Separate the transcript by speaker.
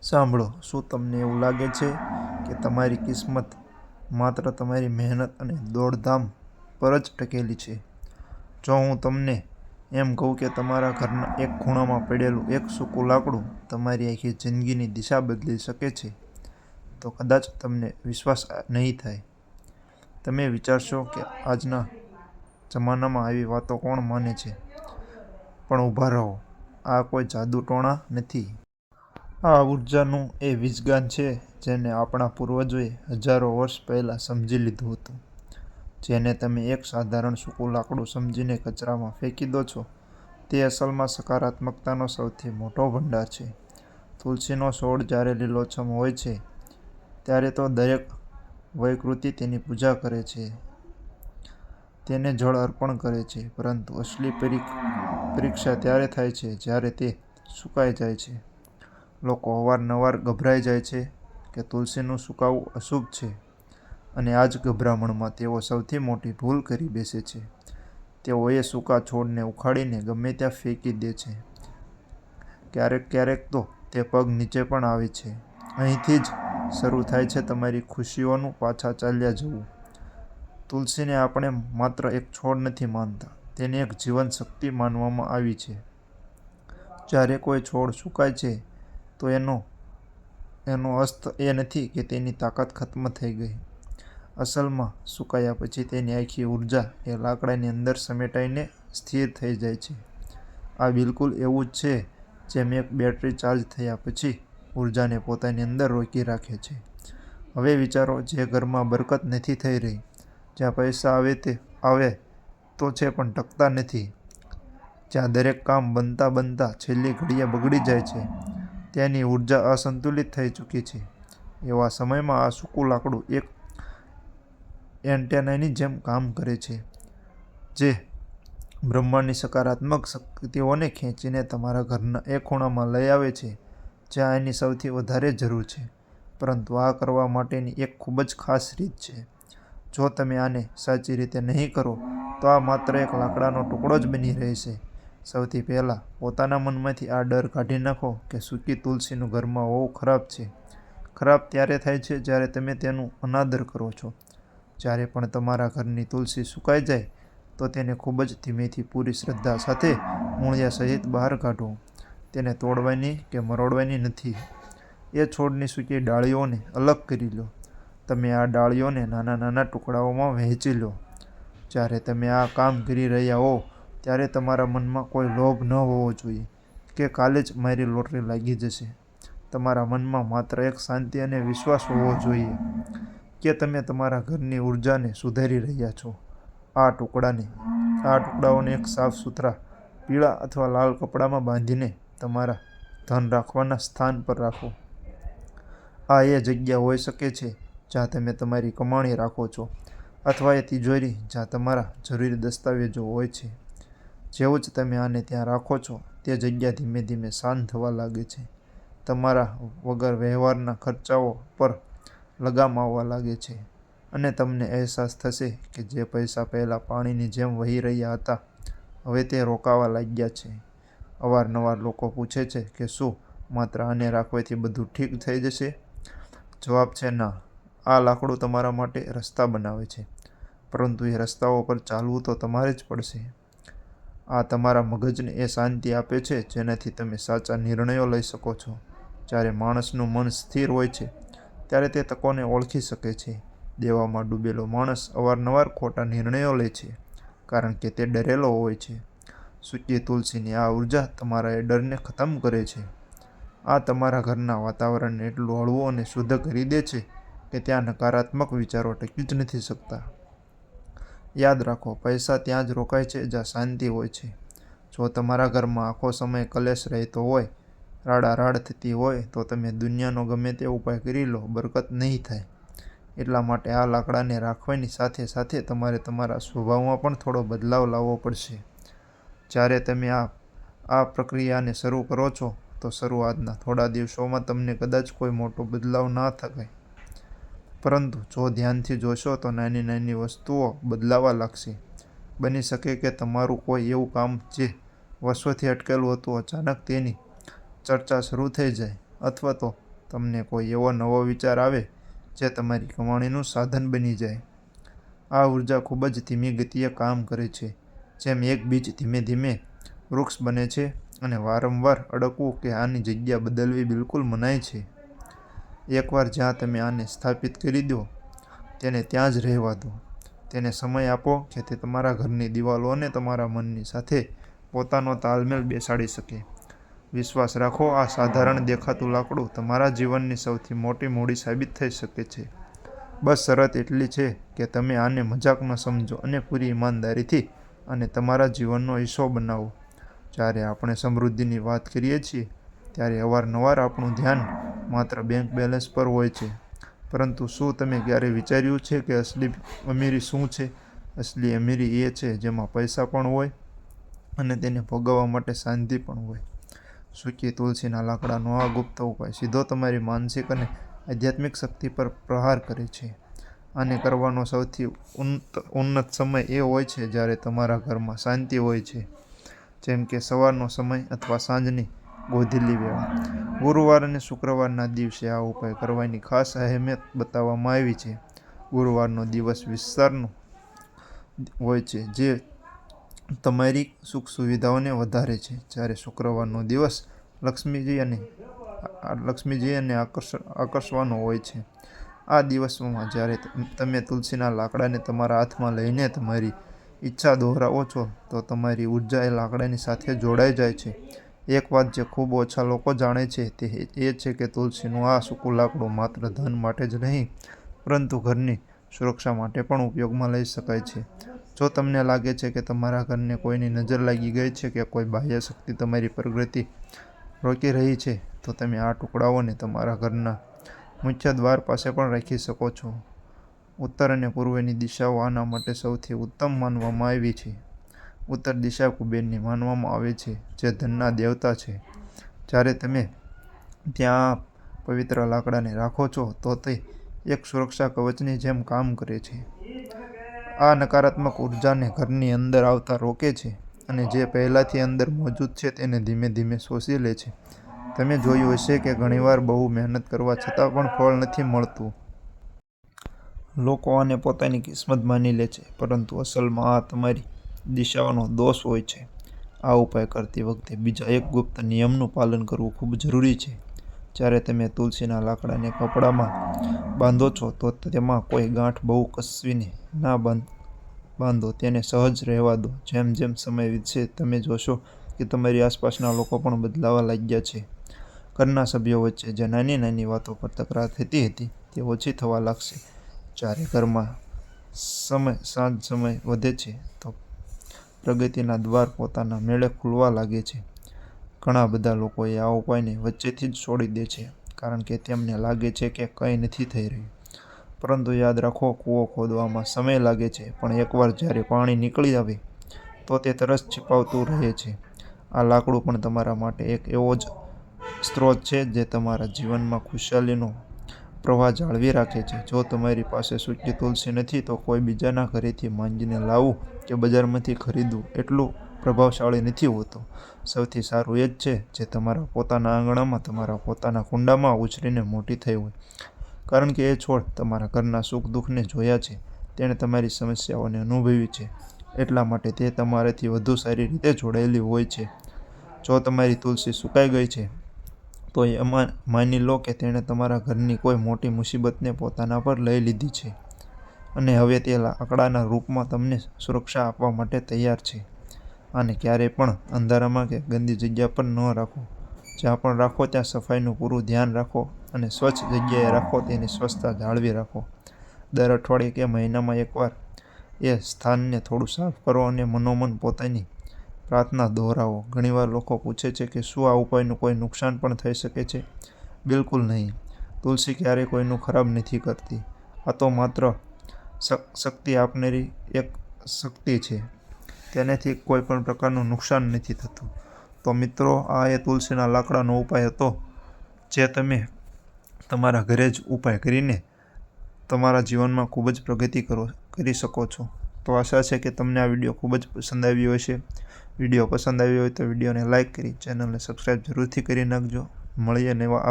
Speaker 1: સાંભળો, શું તમને એવું લાગે છે કે તમારી કિસ્મત માત્ર તમારી મહેનત અને દોડધામ પર જ ટકેલી છે? જો હું તમને એમ કહું કે તમારા ઘરના એક ખૂણામાં પડેલું એક સૂકું લાકડું તમારી આખી જિંદગીની દિશા બદલી શકે છે, તો કદાચ તમને વિશ્વાસ નહીં થાય. તમે વિચારશો કે આજના જમાનામાં આવી વાતો કોણ માને છે? પણ ઊભા રહો, આ કોઈ જાદુ-ટોણા નથી. આ ઊર્જાનું એ વિજ્ઞાન છે જેને આપણા પૂર્વજોએ હજારો વર્ષ પહેલાં સમજી લીધું હતું. જેને તમે એક સાધારણ સૂકું લાકડું સમજીને કચરામાં ફેંકી દો છો, તે અસલમાં સકારાત્મકતાનો સૌથી મોટો ભંડાર છે. તુલસીનો છોડ જ્યારે લીલોછમ હોય છે, ત્યારે તો દરેક વયકૃતિ તેની પૂજા કરે છે, તેને જળ અર્પણ કરે છે. પરંતુ અસલી પરીક્ષા ત્યારે થાય છે જ્યારે તે સુકાઈ જાય છે. લોકો અવારનવાર ગભરાઈ જાય છે કે તુલસીનું સુકાવું અશુભ છે, અને આ જ ગભરામણમાં તેઓ સૌથી મોટી ભૂલ કરી બેસે છે. તેઓ એ સૂકા છોડને ઉખાડીને ગમે ત્યાં ફેંકી દે છે. ક્યારેક તો તે પગ નીચે પણ આવે છે. અહીંથી જ શરૂ થાય છે તમારી ખુશીઓનું પાછા ચાલ્યા જવું. તુલસીને આપણે માત્ર એક છોડ નથી માનતા, તેને એક જીવન શક્તિ માનવામાં આવી છે. જ્યારે કોઈ છોડ સુકાય છે, તો એનો અર્થ એ નથી કે તેની તાકાત ખતમ થઈ ગઈ. અસલમાં સુકાયા પછી તેની આખી ઊર્જા એ લાકડાની અંદર સમેટાઈને સ્થિર થઈ જાય છે. આ બિલકુલ એવું જ છે જેમ એક બેટરી ચાર્જ થયા પછી ઊર્જાને પોતાની અંદર રોકી રાખે છે. હવે વિચારો, જે ઘરમાં બરકત નથી થઈ રહી, જ્યાં પૈસા આવે તો છે પણ ટકતા નથી, જ્યાં દરેક કામ બનતા છેલ્લી ઘડીએ બગડી જાય છે, ત્યાંની ઊર્જા અસંતુલિત થઈ ચૂકી છે. એવા સમયમાં આ સૂકું લાકડું એક એન્ટેનાની જેમ કામ કરે છે, જે બ્રહ્માંડની સકારાત્મક શક્તિઓને ખેંચીને તમારા ઘરના એ ખૂણામાં લઈ આવે છે જ્યાં એની સૌથી વધારે જરૂર છે. પરંતુ આ કરવા માટેની એક ખૂબ જ ખાસ રીત છે. જો તમે આને સાચી રીતે નહીં કરો, તો આ માત્ર એક લાકડાનો ટુકડો જ બની રહેશે. સૌથી પહેલાં, પોતાના મનમાંથી આ ડર કાઢી નાખો કે સૂકી તુલસીનું ઘરમાં હોવું ખરાબ છે. ખરાબ ત્યારે થાય છે જ્યારે તમે તેનું અનાદર કરો છો. જ્યારે પણ તમારા ઘરની તુલસી સુકાઈ જાય, તો તેને ખૂબ જ ધીમેથી પૂરી શ્રદ્ધા સાથે મૂળિયા સહિત બહાર કાઢો. તેને તોડવાની કે મરોડવાની નથી. એ છોડની સૂકી ડાળીઓને અલગ કરી લો. તમે આ ડાળીઓને નાના ટુકડાઓમાં વહેંચી લો. જ્યારે તમે આ કામ કરી રહ્યા હો, ત્યારે તમારા મનમાં કોઈ લોભ ન હોવો જોઈએ કે કાલે જ મારી લોટરી લાગી જશે. તમારા મનમાં માત્ર એક શાંતિ અને વિશ્વાસ હોવો જોઈએ કે તમે તમારા ઘરની ઊર્જાને સુધારી રહ્યા છો. આ ટુકડાઓને એક સાફ-સુથરા પીળા અથવા લાલ કપડામાં બાંધીને તમારા ધન રાખવાના સ્થાન પર રાખો. આ એ જગ્યા હોઈ શકે છે જ્યાં તમે તમારી કમાણી રાખો છો, અથવા એ તિજોરી જ્યાં તમારા જરૂરી દસ્તાવેજો હોય છે. જેવું જ તમે આને ત્યાં રાખો છો, તે જગ્યા ધીમે ધીમે શાંત થવા લાગે છે. તમારા વગર વ્યવહારના ખર્ચાઓ પર લગામ આવવા લાગે છે, અને તમને અહેસાસ થશે કે જે પૈસા પહેલાં પાણીની જેમ વહી રહ્યા હતા, હવે તે રોકાવા લાગ્યા છે. અવારનવાર લોકો પૂછે છે કે શું માત્ર આને રાખવાથી બધું ઠીક થઈ જશે? જવાબ છે ના. આ લાકડું તમારા માટે રસ્તા બનાવે છે, પરંતુ એ રસ્તાઓ પર ચાલવું તો તમારે જ પડશે. આ તમારા મગજને એ શાંતિ આપે છે જેનાથી તમે સાચા નિર્ણયો લઈ શકો છો. જ્યારે માણસનું મન સ્થિર હોય છે, ત્યારે તે તકોને ઓળખી શકે છે. દેવામાં ડૂબેલો માણસ અવારનવાર ખોટા નિર્ણયો લે છે, કારણ કે તે ડરેલો હોય છે. સૂકી તુલસીની આ ઊર્જા તમારા એ ડરને ખતમ કરે છે. આ તમારા ઘરના વાતાવરણને એટલું હળવું અને શુદ્ધ કરી દે છે કે ત્યાં નકારાત્મક વિચારો ટકી જ નથી શકતા. યાદ રાખો, પૈસા ત્યાં જ રોકાય છે જ્યાં શાંતિ હોય છે. જો તમારા ઘરમાં આખો સમય કલેશ રહેતો હોય, રાડારાડ થતી હોય, તો તમે દુનિયાનો ગમે તે ઉપાય કરી લો, બરકત નહીં થાય. એટલા માટે આ લાકડાને રાખવાની સાથે સાથે તમારે તમારા સ્વભાવમાં પણ થોડો બદલાવ લાવવો પડશે. જ્યારે તમે આ પ્રક્રિયાને શરૂ કરો છો, તો શરૂઆતના થોડા દિવસોમાં તમને કદાચ કોઈ મોટો બદલાવ ના થાય, પરંતુ જો ધ્યાનથી જોશો તો નાની નાની વસ્તુઓ બદલાવા લાગશે. બની શકે કે તમારું કોઈ એવું કામ જે વર્ષોથી અટકેલું હતું, અચાનક તેની ચર્ચા શરૂ થઈ જાય, અથવા તો તમને કોઈ એવો નવો વિચાર આવે જે તમારી કમાણીનું સાધન બની જાય. આ ઉર્જા ખૂબ જ ધીમી ગતિએ કામ કરે છે. જેમ એક બીજ ધીમે ધીમે વૃક્ષ બને છે અને વારંવાર અડકવું કે આની જગ્યા બદલવી બિલકુલ મનાય છે. એકવાર જ્યાં તમે આને સ્થાપિત કરી દો, તેને ત્યાં જ રહેવા દો. તેને સમય આપો કે તે તમારા ઘરની દિવાલો અને તમારા મનની સાથે પોતાનો તાલમેલ બેસાડી શકે. વિશ્વાસ રાખો, આ સાધારણ દેખાતું લાકડું તમારા જીવનની સૌથી મોટી મૂડી સાબિત થઈ શકે છે. બસ શરત એટલી છે કે તમે આને મજાક ન સમજો અને પૂરી ઈમાનદારીથી આને તમારા જીવનનો હિસ્સો બનાવો. જ્યારે આપણે સમૃદ્ધિની વાત કરીએ છીએ ત્યારે અવારનવાર આપણું ધ્યાન માત્ર બેંક બેલેન્સ પર હોય છે. પરંતુ શું તમે ક્યારેય વિચાર્યું છે કે અસલી અમીરી શું છે? અસલી અમીરી એ છે જેમાં પૈસા પણ હોય અને તેને ભોગવવા માટે શાંતિ પણ હોય. સૂકી તુલસીના લાકડાનો આ ગુપ્ત ઉપાય સીધો તમારી માનસિક અને આધ્યાત્મિક શક્તિ પર પ્રહાર કરે છે. આને કરવાનો સૌથી ઉન્નત સમય એ હોય છે જ્યારે તમારા ઘરમાં શાંતિ હોય છે, જેમ કે સવારનો સમય અથવા સાંજની ગોધીલી વેળા. ગુરુવાર અને શુક્રવારના દિવસે આ ઉપાય કરવાની ખાસ અહેમિયત બતાવવામાં આવી છે. ગુરુવારનો દિવસ વિસ્તારનો હોય છે જે તમારી સુખ સુવિધાઓને વધારે છે, જ્યારે શુક્રવારનો દિવસ લક્ષ્મીજીને આકર્ષવાનો હોય છે. આ દિવસોમાં જ્યારે તમે તુલસીના લાકડાને તમારા હાથમાં લઈને તમારી ઈચ્છા દોહરાવો છો તો તમારી ઉર્જા એ લાકડાની સાથે જોડાઈ જાય છે. એક વાત જે ખૂબ ઓછા લોકો જાણે છે તે એ છે કે તુલસીનું આ સૂકું લાકડું માત્ર ધન માટે જ નહીં પરંતુ ઘરની સુરક્ષા માટે પણ ઉપયોગમાં લઈ શકાય છે. જો તમને લાગે છે કે તમારા ઘરને કોઈની નજર લાગી ગઈ છે કે કોઈ બાહ્ય શક્તિ તમારી પ્રગતિ રોકી રહી છે, તો તમે આ ટુકડાઓને તમારા ઘરના મુખ્ય દ્વાર પાસે પણ રાખી શકો છો. ઉત્તર અને પૂર્વની દિશાઓ આના માટે સૌથી ઉત્તમ માનવામાં આવી છે. ઉત્તર દિશા કુબેરની માનવામાં આવે છે, જે ધનના દેવતા છે. જ્યારે તમે ત્યાં પવિત્ર લાકડાને રાખો છો તો તે એક સુરક્ષા કવચની જેમ કામ કરે છે. આ નકારાત્મક ઉર્જાને ઘરની અંદર આવતા રોકે છે અને જે પહેલાથી અંદર મોજૂદ છે તેને ધીમે ધીમે શોષી લે છે. તમે જોયું હશે કે ઘણીવાર બહુ મહેનત કરવા છતાં પણ ફળ નથી મળતું. લોકો આને પોતાની કિસ્મત માની લે છે, પરંતુ અસલમાં આ તમારી દિશાઓનો દોષ હોય છે. આ ઉપાય કરતી વખતે બીજા એક ગુપ્ત નિયમનું પાલન કરવું ખૂબ જરૂરી છે. જ્યારે તમે તુલસીના લાકડાને કપડામાં બાંધો છો તો તેમાં કોઈ ગાંઠ બહુ કસવીને ના બાંધો. તેને સહજ રહેવા દો. જેમ જેમ સમય વીતશે તમે જોશો કે તમારી આસપાસના લોકો પણ બદલાવા લાગ્યા છે. ઘરના સભ્યો વચ્ચે જે નાની નાની વાતો પર તકરાર થતી હતી તે ઓછી થવા લાગશે. જ્યારે ઘરમાં સાંજ સમય વધે છે તો પ્રગતિના દ્વાર પોતાના મેળે ખુલવા લાગે છે. ઘણા બધા લોકોએ આ ઉપાયને વચ્ચેથી જ છોડી દે છે કારણ કે તેમને લાગે છે કે કંઈ નથી થઈ રહ્યું. પરંતુ યાદ રાખો, કૂવો ખોદવામાં સમય લાગે છે, પણ એકવાર જ્યારે પાણી નીકળી આવે તો તે તરસ છિપાવતું રહે છે. આ લાકડું પણ તમારા માટે એક એવો જ સ્ત્રોત છે જે તમારા જીવનમાં ખુશહાલીનો પ્રવાહ જાળવી રાખે છે. જો તમારી પાસે સૂકી તુલસી નથી તો કોઈ બીજાના ઘરેથી માંગીને લાવવું કે બજારમાંથી ખરીદવું એટલું પ્રભાવશાળી નથી હોતું. સૌથી સારું એ જ છે જે તમારા પોતાના આંગણામાં, તમારા પોતાના કુંડામાં ઉછરીને મોટી થઈ હોય. કારણ કે એ છોડ તમારા ઘરના સુખ દુઃખને જોયા છે, તેણે તમારી સમસ્યાઓને અનુભવી છે, એટલા માટે તે તમારાથી વધુ સારી રીતે જોડાયેલી હોય છે. જો તમારી તુલસી સુકાઈ ગઈ છે તો એમાં માની લો કે તેણે તમારા ઘરની કોઈ મોટી મુસીબતને પોતાના પર લઈ લીધી છે અને હવે તે લાકડાના રૂપમાં તમને સુરક્ષા આપવા માટે તૈયાર છે. આને ક્યારેય પણ અંધારામાં કે ગંદી જગ્યા પર ન રાખો. જ્યાં પણ રાખો ત્યાં સફાઈનું પૂરું ધ્યાન રાખો અને સ્વચ્છ જગ્યાએ રાખો. તેની સ્વચ્છતા જાળવી રાખો. દર અઠવાડિયે કે મહિનામાં એકવાર એ સ્થાનને થોડું સાફ કરો અને મનોમન પોતાની પ્રાર્થના દોહરાવો. ઘણીવાર લોકો પૂછે છે કે શું આ ઉપાયનું કોઈ નુકસાન પણ થઈ શકે છે? બિલકુલ નહીં. તુલસી ક્યારેય કોઈનું ખરાબ નથી કરતી. આ તો માત્ર શક્તિ આપનારી એક શક્તિ છે. તેનાથી કોઈ પણ પ્રકારનું નુકસાન નથી થતું. તો મિત્રો, આ એ તુલસીના લાકડાનો ઉપાય હતો જે તમે તમારા ઘરે જ ઉપાય કરીને તમારા જીવનમાં ખૂબ જ પ્રગતિ કરી શકો છો. તો આશા છે કે તમને આ વિડીયો ખૂબ જ પસંદ આવ્યો હશે. વિડીયો પસંદ આવ્યો હોય તો વિડીયોને લાઇક કરી ચેનલને સબસ્ક્રાઈબ જરૂરથી કરી નાખજો. મળીએ નવા